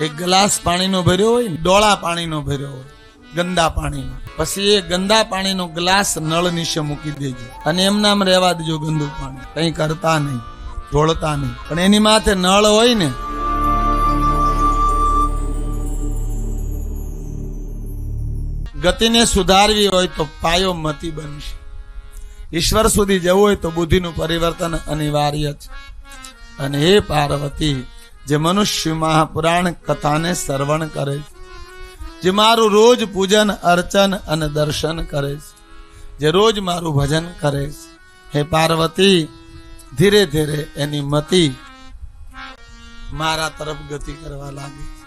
એક ગ્લાસ પાણીનો ભર્યો હોય ને, ડોળા પાણીનો ભર્યો હોય, ગંદા પાણીનો, પછી એ ગંદા પાણીનો ગ્લાસ નળ નીચે મૂકી દેજો અને એમનામ રહેવા દેજો. ગંદુ પાણી કઈ કરતા નહીં, ઢોળતા નહીં, પણ એની માથે નળ હોય ને, ગતિને સુધારવી હોય તો પાયો મતિ બનશે. ઈશ્વર સુધી જવું હોય તો બુદ્ધિનું પરિવર્તન અનિવાર્ય છે. અને હે પાર્વતી, જે મનુષ્ય મહાપુરાણ કથાને શ્રવણ કરે છે, જે મારું રોજ પૂજન અર્ચન અને દર્શન કરે છે, જે રોજ મારું ભજન કરે છે, હે પાર્વતી, ધીરે ધીરે એની મતિ મારા તરફ ગતિ કરવા લાગે છે.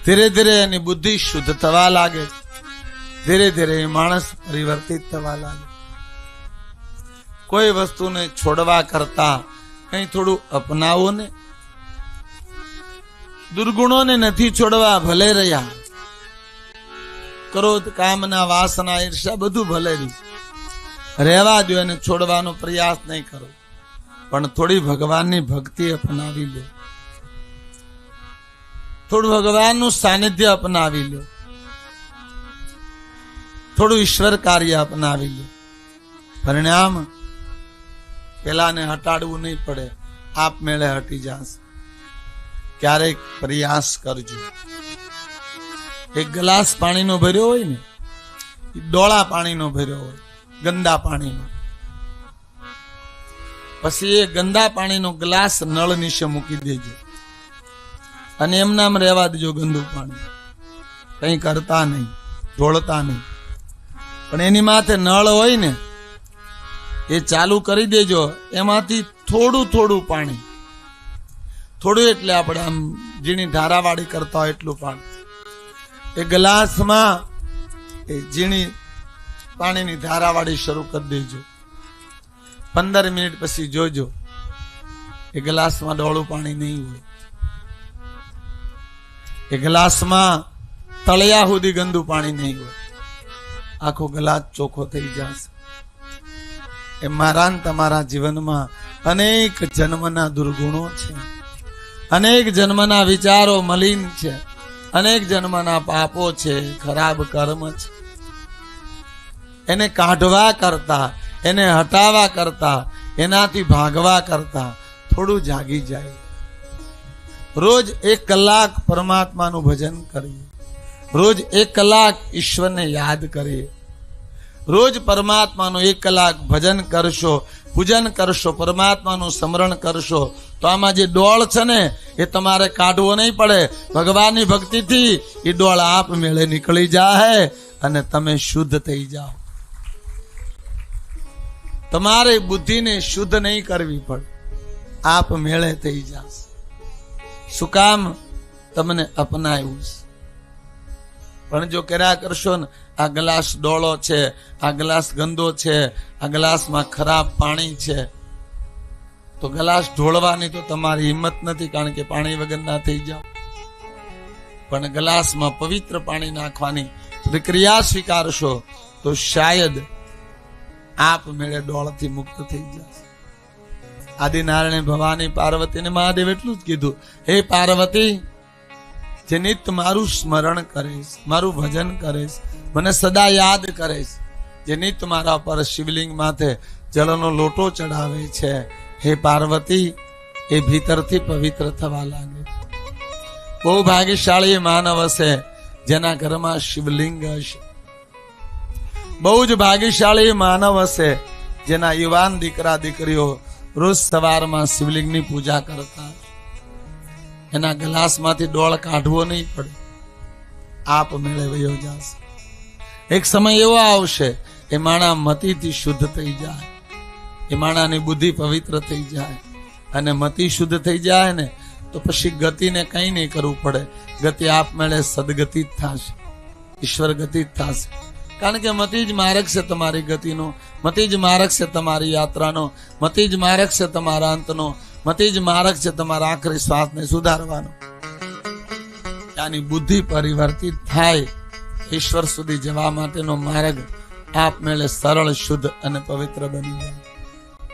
ધીરે ધીરે એની બુદ્ધિ શુદ્ધ થવા લાગે છે. ધીરે ધીરે એ માણસ પરિવર્તિત થવા લાગે. કોઈ વસ્તુને છોડવા કરતા કઈ થોડું અપનાવો ને. દુર્ગુણોને નથી છોડવા, ભલે રહ્યા. ક્રોધ, કામના, વાસના, ઈર્ષા બધું ભલે રહ્યું, રહેવા દો, એને છોડવાનો પ્રયાસ નહીં કરો. પણ થોડી ભગવાનની ભક્તિ અપનાવી લો, થોડું ભગવાનનું સાનિધ્ય અપનાવી લો, થોડું ઈશ્વર કાર્ય અપનાવી લો. પરિણામ પેલાને હટાડવું નહીં પડે, આપમેળે હટી જશે. ક્યારેક પ્રયાસ કરજો. એક ગ્લાસ પાણીનો ભર્યો હોય ને, ડોળા પાણીનો ભર્યો હોય, ગંદા પાણીનો, પછી એ ગંદા પાણીનો ગ્લાસ નળ નીચે મૂકી દેજો અને એમનામ રહેવા દેજો. ગંદુ પાણી કઈ કરતા નહીં, ઢોળતા નહીં, પણ એની માથે નળ હોય ને, એ ચાલુ કરી દેજો. એમાંથી થોડું થોડું પાણી, થોડું એટલે આપણે આમ ઝીણી ધારાવાળી કરતા હોય એટલું પાણી એ ગ્લાસમાં, એ ઝીણી પાણીની ધારાવાળી શરૂ કરી દેજો. 15 મિનિટ પછી જોજો એ ગ્લાસમાં ડોળું પાણી નહીં હોય. એ ગ્લાસમાં તળિયા સુધી ગંદુ પાણી નહીં હોય. આખો ગ્લાસ ચોખ્ખો થઈ જશે. એ મારા તમારા જીવનમાં અનેક જન્મના દુર્ગુણો છે, અનેક જન્મના વિચારો મલિન છે, અનેક જન્મના પાપો છે, ખરાબ કર્મ છે. એને કાઢવા કરતા, એને હટાવવા કરતા, એનાથી ભાગવા કરતા થોડું જાગી જાય. રોજ 1 કલાક પરમાત્માનું ભજન કરીએ, રોજ 1 કલાક ઈશ્વરને યાદ કરીએ. રોજ પરમાત્માનું 1 કલાક ભજન કરશો, પૂજન કરશો, પરમાત્માનું સ્મરણ કરશો તો આમાં જે ડોળ છે ને એ તમારે કાઢવો નહીં પડે. ભગવાનની ભક્તિથી એ ડોળ આપમેળે નીકળી જાય અને તમે શુદ્ધ થઈ જાઓ. તમારે બુદ્ધિને શુદ્ધ નહીં કરવી પડે, આપમેળે થઈ જશે. શું કામ? તમને અપનાવ્યું છે. પણ જો કર્યા કરશો ને, આ ગ્લાસ ડોળો છે, આ ગ્લાસ ગંદો છે, આ ગ્લાસમાં ખરાબ પાણી છે, તો ગ્લાસ ઢોળવાની તો તમારી હિંમત નથી, કારણ કે પાણી વગર ના થઈ જાવ. પણ ગ્લાસમાં પવિત્ર પાણી નાખવાની પ્રક્રિયા સ્વીકારશો તો શાયદ આપમેળે ડોળથી મુક્ત થઈ જશે. આદિનારાયણ, ભવાની, પાર્વતી ને મહાદેવ એટલું જ કીધું, હે પાર્વતી, જે નિત્ય મારું સ્મરણ કરીશ, મારું ભજન કરીશ, મને સદા યાદ કરીશ, જે નિત્ય મારા પર શિવલિંગ માથે જળનો લોટો ચડાવે છે, હે પાર્વતી, એ ભીતરથી પવિત્ર થવા લાગે. બહુ ભાગ્યશાળી માનવ હશે જેના ઘરમાં શિવલિંગ હશે. બહુ જ ભાગ્યશાળી માનવ હશે જેના યુવાન દીકરા દીકરીઓ રોજ સવારમાં શિવલિંગની પૂજા કરતા. એના ગ્લાસમાંથી ડોળ કાઢવો નહીં પડે, આપમેળે વયો જશે. એક સમય એવો આવશે એ માણા મતિથી શુદ્ધ થઈ જાય, એ માણાની બુદ્ધિ પવિત્ર થઈ જાય. અને મતિ શુદ્ધ થઈ જાય ને તો પછી ગતિને કઈ નહીં કરવું પડે. ગતિ આપમેળે સદગતિ જ થશે, ઈશ્વર ગતિ જ થશે. કારણ કે મતિ જ માર્ગ છે તમારી ગતિનો, મતિ જ માર્ગ છે તમારી યાત્રાનો, મતિ જ માર્ગ છે તમારા અંતનો, મતિ જ માર્ગ છે તમારા આખરી શ્વાસને સુધારવાનો. ત્યાંની બુદ્ધિ પરિવર્તિત થાય, ઈશ્વર સુધી જવા માટેનો માર્ગ આપમેળે સરળ, શુદ્ધ અને પવિત્ર બની જાય.